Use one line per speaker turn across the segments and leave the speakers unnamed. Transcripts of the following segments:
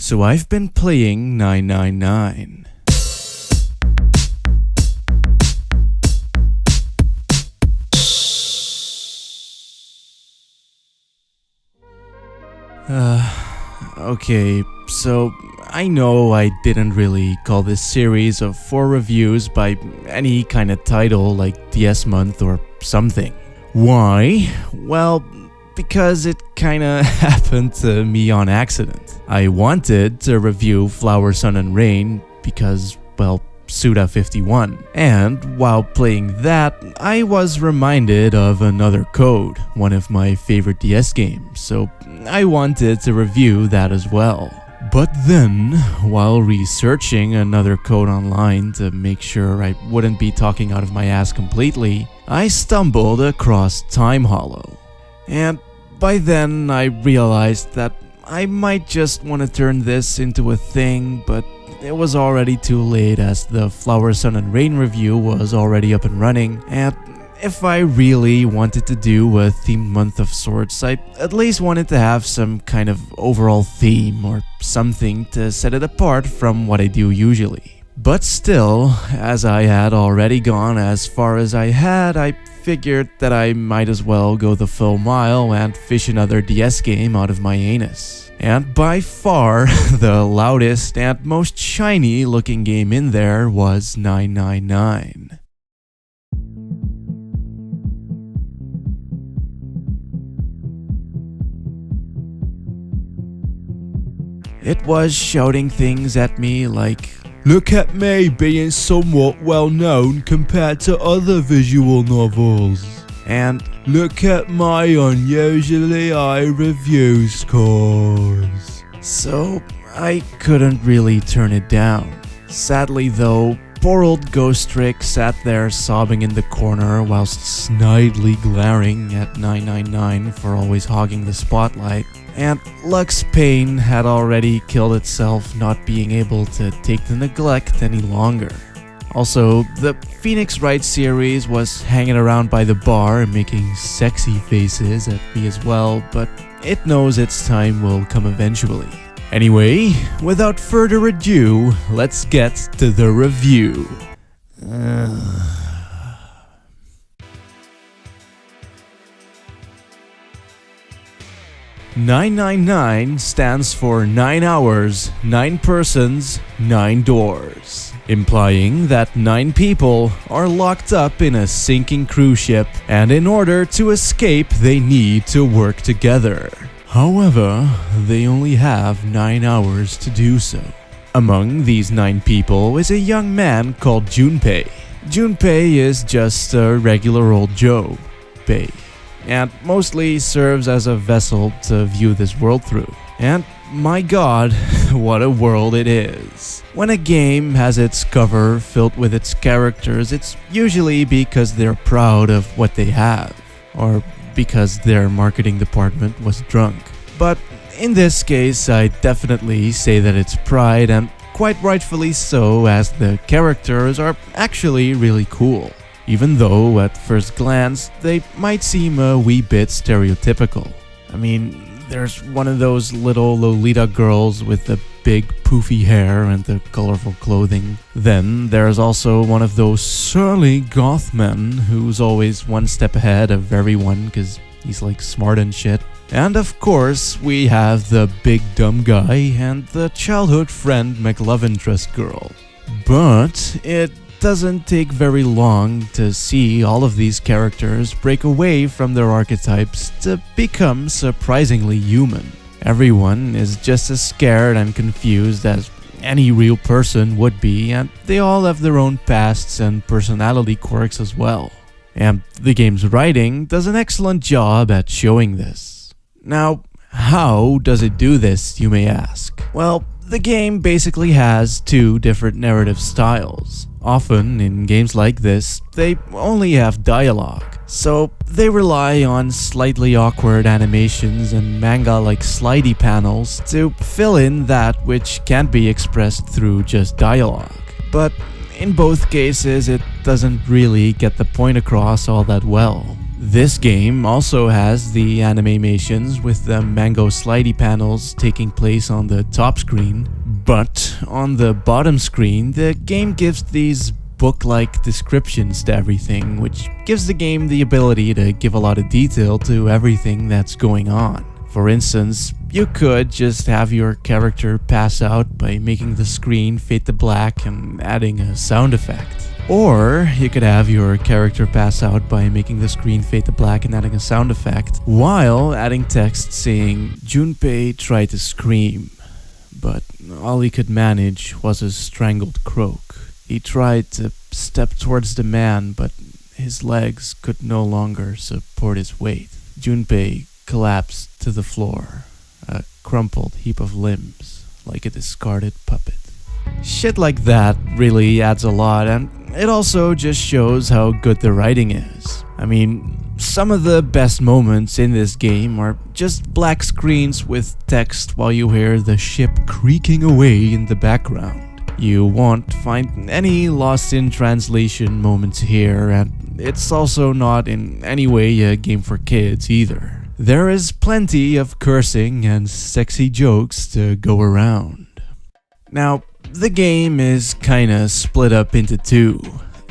So I've been playing 999. Okay, so I know I didn't really call this series of 4 reviews by any kind of title like DS Month or something. Why? Well, because it kinda happened to me on accident. I wanted to review Flower, Sun and Rain because, well, Suda51. And while playing that, I was reminded of Another Code, one of my favorite DS games, so I wanted to review that as well. But then, while researching Another Code online to make sure I wouldn't be talking out of my ass completely, I stumbled across Time Hollow. And by then, I realized that I might just want to turn this into a thing, but it was already too late as the Flower, Sun and Rain review was already up and running, and if I really wanted to do a themed month of sorts, I at least wanted to have some kind of overall theme or something to set it apart from what I do usually. But still, as I had already gone as far as I had, I figured that I might as well go the full mile and fish another DS game out of my anus. And by far, the loudest and most shiny looking game in there was 999. It was shouting things at me like, "Look at me being somewhat well known compared to other visual novels," and "Look at my unusually high review scores." So I couldn't really turn it down. Sadly though, poor old Ghost Trick sat there sobbing in the corner whilst snidely glaring at 999 for always hogging the spotlight, and Lux Pain had already killed itself not being able to take the neglect any longer. Also, the Phoenix Wright series was hanging around by the bar making sexy faces at me as well, but it knows its time will come eventually. Anyway, without further ado, let's get to the review. 999 stands for 9 hours, 9 persons, 9 doors, implying that 9 people are locked up in a sinking cruise ship, and in order to escape they need to work together. However, they only have 9 hours to do so. Among these 9 people is a young man called Junpei. Junpei is just a regular old Joe, Pei, and mostly serves as a vessel to view this world through. And my god, what a world it is. When a game has its cover filled with its characters, it's usually because they're proud of what they have, or because their marketing department was drunk. But in this case, I definitely say that it's pride, and quite rightfully so, as the characters are actually really cool. Even though, at first glance, they might seem a wee bit stereotypical. I mean, there's one of those little Lolita girls with the big poofy hair and the colorful clothing. Then there's also one of those surly goth men who's always one step ahead of everyone because he's like smart and shit. And of course, we have the big dumb guy and the childhood friend McLove interest girl. But it doesn't take very long to see all of these characters break away from their archetypes to become surprisingly human. Everyone is just as scared and confused as any real person would be, and they all have their own pasts and personality quirks as well. And the game's writing does an excellent job at showing this. Now, how does it do this, you may ask? Well, the game basically has 2 different narrative styles. Often, in games like this, they only have dialogue, so they rely on slightly awkward animations and manga-like slidey panels to fill in that which can't be expressed through just dialogue. But in both cases, it doesn't really get the point across all that well. This game also has the animations with the mango slidey panels taking place on the top screen, but on the bottom screen, the game gives these book-like descriptions to everything, which gives the game the ability to give a lot of detail to everything that's going on. For instance, you could just have your character pass out by making the screen fade to black and adding a sound effect. Or you could have your character pass out by making the screen fade to black and adding a sound effect, while adding text saying, "Junpei tried to scream, but all he could manage was a strangled croak. He tried to step towards the man, but his legs could no longer support his weight. Junpei collapsed to the floor, a crumpled heap of limbs, like a discarded puppet." Shit like that really adds a lot, and it also just shows how good the writing is. I mean, some of the best moments in this game are just black screens with text while you hear the ship creaking away in the background. You won't find any lost in translation moments here, and it's also not in any way a game for kids either. There is plenty of cursing and sexy jokes to go around. Now, the game is kinda split up into two,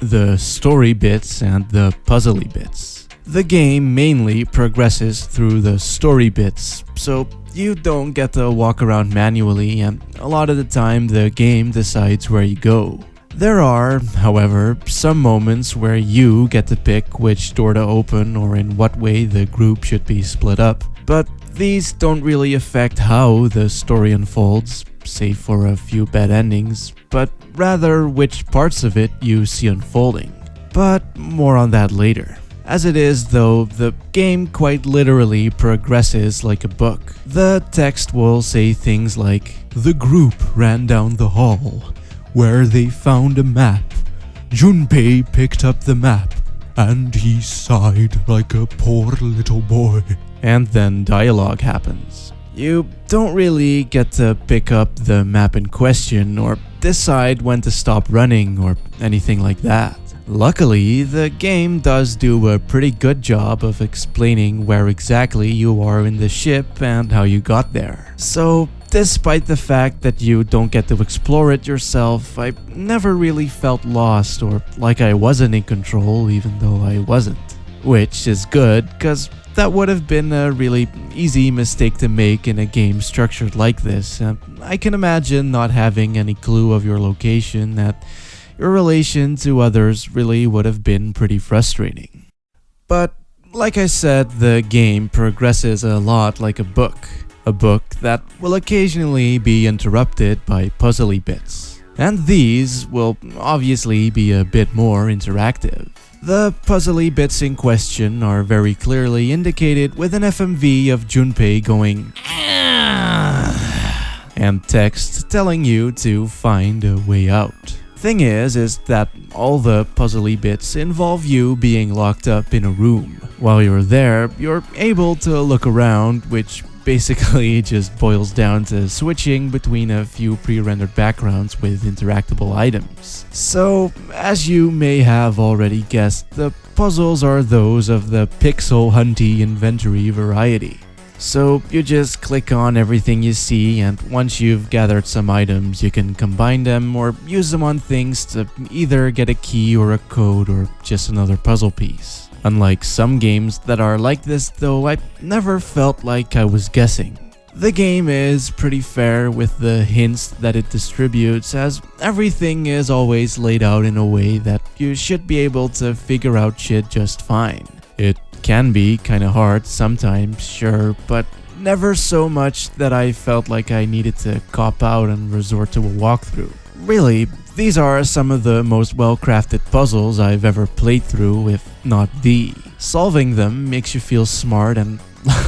the story bits and the puzzly bits. The game mainly progresses through the story bits, so you don't get to walk around manually, and a lot of the time the game decides where you go. There are, however, some moments where you get to pick which door to open or in what way the group should be split up, but these don't really affect how the story unfolds, save for a few bad endings, but rather which parts of it you see unfolding. But more on that later. As it is though, the game quite literally progresses like a book. The text will say things like, "The group ran down the hall, where they found a map. Junpei picked up the map, and he sighed like a poor little boy." And then dialogue happens. You don't really get to pick up the map in question or decide when to stop running or anything like that. Luckily, the game does do a pretty good job of explaining where exactly you are in the ship and how you got there. So, despite the fact that you don't get to explore it yourself, I never really felt lost or like I wasn't in control even though I wasn't. Which is good, cause that would have been a really easy mistake to make in a game structured like this. I can imagine not having any clue of your location, that your relation to others really would have been pretty frustrating. But like I said, the game progresses a lot like a book that will occasionally be interrupted by puzzly bits. And these will obviously be a bit more interactive. The puzzly bits in question are very clearly indicated with an FMV of Junpei going and text telling you to find a way out. Thing is that all the puzzly bits involve you being locked up in a room. While you're there, you're able to look around, which basically just boils down to switching between a few pre-rendered backgrounds with interactable items. So, as you may have already guessed, the puzzles are those of the pixel hunty inventory variety. So you just click on everything you see, and once you've gathered some items, you can combine them or use them on things to either get a key or a code or just another puzzle piece. Unlike some games that are like this though, I never felt like I was guessing. The game is pretty fair with the hints that it distributes, as everything is always laid out in a way that you should be able to figure out shit just fine. It can be kinda hard sometimes, sure, but never so much that I felt like I needed to cop out and resort to a walkthrough. Really, these are some of the most well-crafted puzzles I've ever played through, if not the. Solving them makes you feel smart and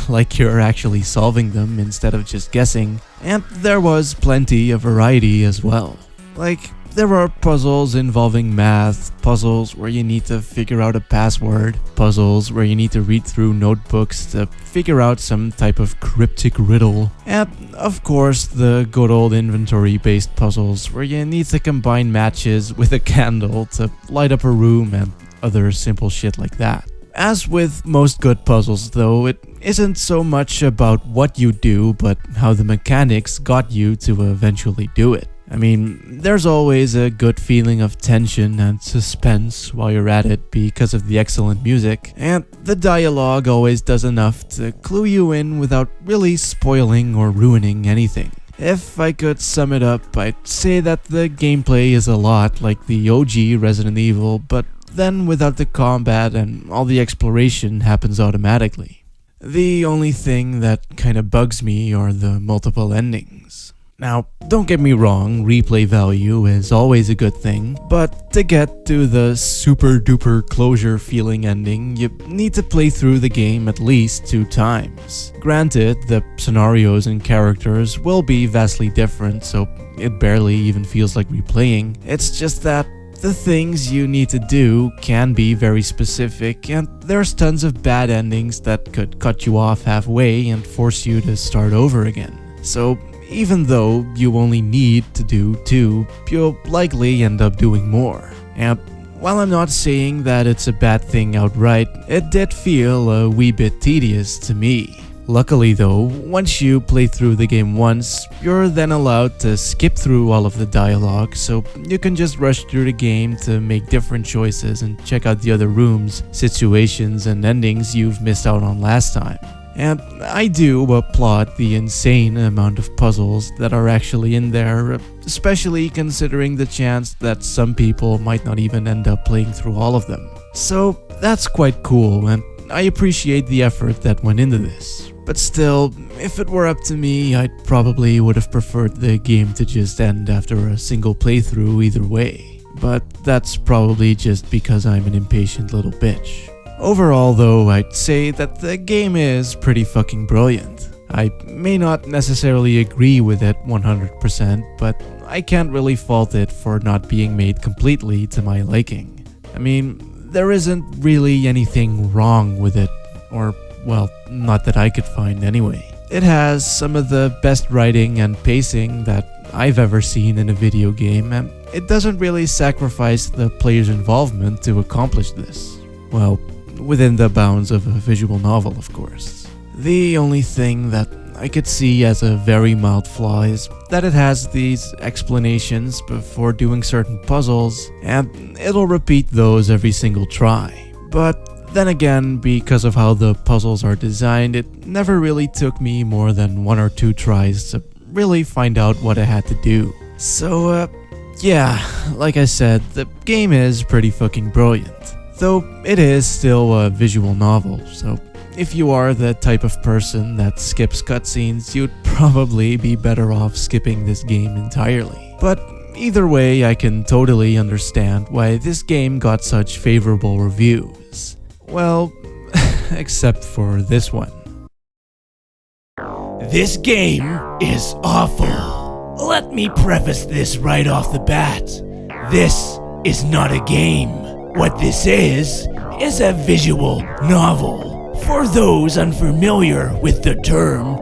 like you're actually solving them instead of just guessing, and there was plenty of variety as well. Like, there are puzzles involving math, puzzles where you need to figure out a password, puzzles where you need to read through notebooks to figure out some type of cryptic riddle, and of course the good old inventory-based puzzles where you need to combine matches with a candle to light up a room and other simple shit like that. As with most good puzzles though, it isn't so much about what you do, but how the mechanics got you to eventually do it. I mean, there's always a good feeling of tension and suspense while you're at it because of the excellent music, and the dialogue always does enough to clue you in without really spoiling or ruining anything. If I could sum it up, I'd say that the gameplay is a lot like the OG Resident Evil, but then without the combat and all the exploration happens automatically. The only thing that kinda bugs me are the multiple endings. Now, don't get me wrong, replay value is always a good thing, but to get to the super duper closure feeling ending, you need to play through the game at least 2 times. Granted, the scenarios and characters will be vastly different, so it barely even feels like replaying. It's just that the things you need to do can be very specific, and there's tons of bad endings that could cut you off halfway and force you to start over again. So even though you only need to do 2, you'll likely end up doing more. And while I'm not saying that it's a bad thing outright, it did feel a wee bit tedious to me. Luckily though, once you play through the game once, you're then allowed to skip through all of the dialogue, so you can just rush through the game to make different choices and check out the other rooms, situations, and endings you've missed out on last time. And I do applaud the insane amount of puzzles that are actually in there, especially considering the chance that some people might not even end up playing through all of them. So that's quite cool, and I appreciate the effort that went into this. But still, if it were up to me, I probably would have preferred the game to just end after a single playthrough either way. But that's probably just because I'm an impatient little bitch. Overall though, I'd say that the game is pretty fucking brilliant. I may not necessarily agree with it 100%, but I can't really fault it for not being made completely to my liking. I mean, there isn't really anything wrong with it, or, well, not that I could find anyway. It has some of the best writing and pacing that I've ever seen in a video game, and it doesn't really sacrifice the player's involvement to accomplish this. Well, within the bounds of a visual novel, of course. The only thing that I could see as a very mild flaw is that it has these explanations before doing certain puzzles, and it'll repeat those every single try. But then again, because of how the puzzles are designed, it never really took me more than 1 or 2 tries to really find out what I had to do. So, yeah, like I said, the game is pretty fucking brilliant. Though it is still a visual novel, so if you are the type of person that skips cutscenes, you'd probably be better off skipping this game entirely. But either way, I can totally understand why this game got such favorable reviews. Well, except for this one.
This game is awful. Let me preface this right off the bat. This is not a game. What this is a visual novel. For those unfamiliar with the term,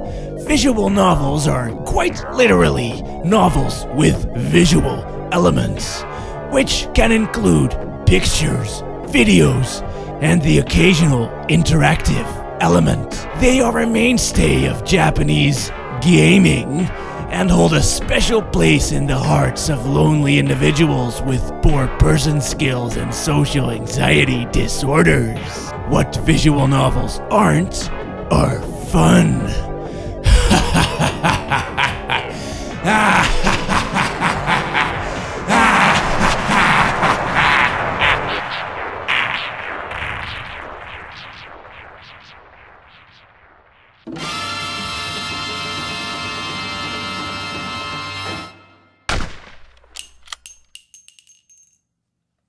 visual novels are quite literally novels with visual elements, which can include pictures, videos, and the occasional interactive element. They are a mainstay of Japanese gaming and hold a special place in the hearts of lonely individuals with poor person skills and social anxiety disorders. What visual novels aren't are fun.